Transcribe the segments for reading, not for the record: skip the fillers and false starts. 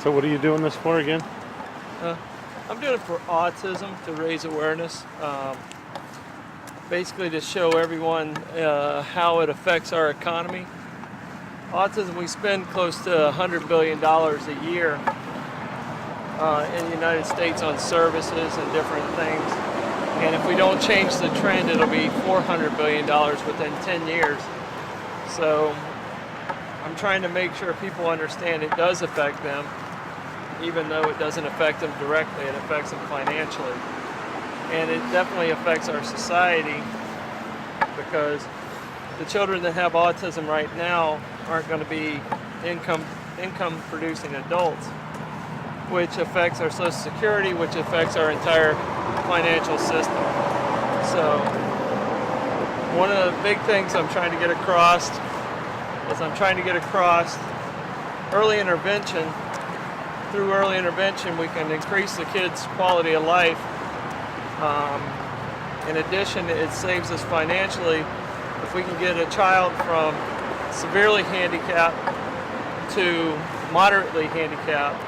So what are you doing this for again? Uh, I'm doing it for autism to raise awareness. Basically to show everyone how it affects our economy. Autism, we spend close to $100 billion a year in the United States on services and different things. And if we don't change the trend, it'll be $400 billion within 10 years. So I'm trying to make sure people understand it does affect them, even though it doesn't affect them directly, it affects them financially. And it definitely affects our society because the children that have autism right now aren't going to be income producing adults, which affects our Social Security, which affects our entire financial system. So one of the big things I'm trying to get across is early intervention. Through early intervention, we can increase the kids' quality of life. In addition, it saves us financially. If we can get a child from severely handicapped to moderately handicapped,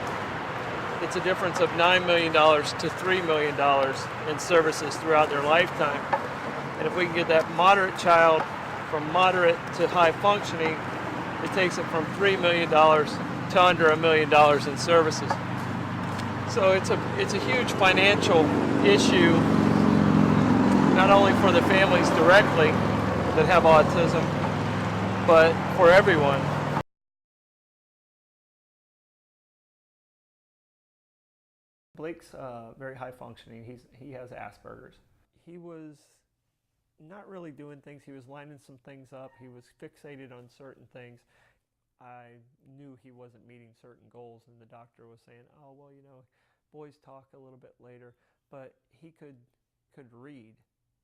it's a difference of $9 million to $3 million in services throughout their lifetime. And if we can get that moderate child from moderate to high functioning, it takes it from $3 million to under $1 million in services. So it's a huge financial issue, not only for the families directly that have autism, but for everyone. Blake's very high functioning. He has Asperger's. He was not really doing things. He was lining some things up. He was fixated on certain things. I knew he wasn't meeting certain goals, and the doctor was saying, oh, well, you know, boys talk a little bit later, but he could read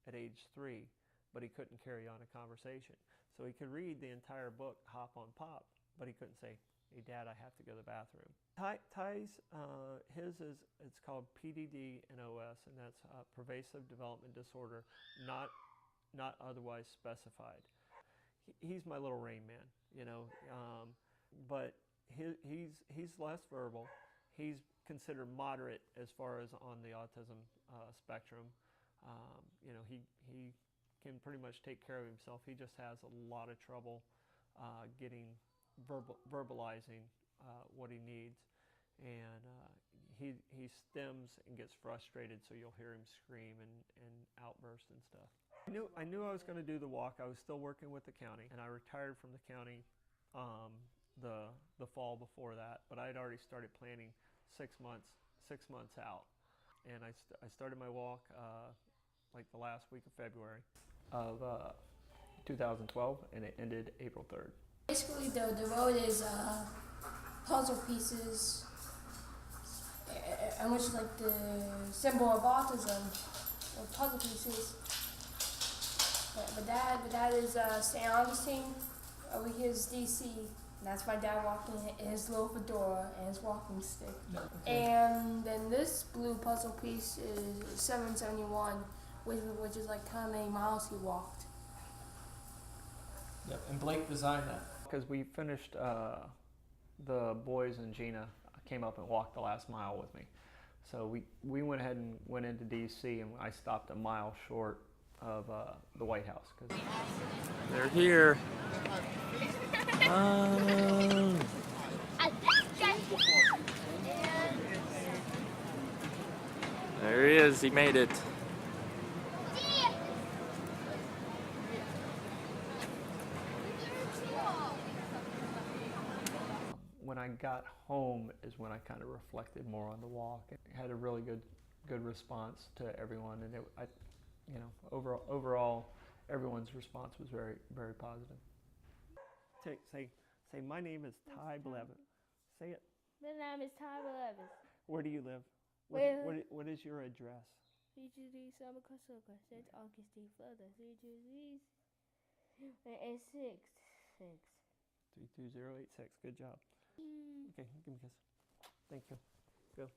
at age 3, but he couldn't carry on a conversation. So he could read the entire book, Hop on Pop, but he couldn't say, hey, Dad, I have to go to the bathroom. Ty's, it's called PDD-NOS, and that's Pervasive Development Disorder, not otherwise specified. He's my little Rain Man, you know, but he's less verbal. He's considered moderate as far as on the autism spectrum. You know, he can pretty much take care of himself. He just has a lot of trouble verbalizing what he needs, and he stems and gets frustrated, so you'll hear him scream and outburst and stuff. I knew I was going to do the walk. I was still working with the county, and I retired from the county the fall before that, but I had already started planning 6 months out, and I started my walk like the last week of February of 2012, and it ended April 3rd. Basically, the road is puzzle pieces, and which is like the symbol of autism, or puzzle pieces. But dad is St. Augustine. Over here is DC. And that's my dad walking his little fedora and his walking stick. Okay. And then this blue puzzle piece is 771, which is like how many miles he walked. Yep, and Blake designed that. Because we finished the boys, and Gina came up and walked the last mile with me. So we went ahead and went into DC, and I stopped a mile short of the White House. Cause they're here. There he is, he made it. When I got home is when I kind of reflected more on the walk. It had a really good response to everyone, and you know, overall, everyone's response was very, very positive. Say, my name is Ty Blevins. Say it. My name is Ty Blevins. Where do you live? What is your address? 323 Summer Cosuka, St. Augustine, Florida. 32086. 32086. Good job. Okay, give me a kiss. Thank you. Go.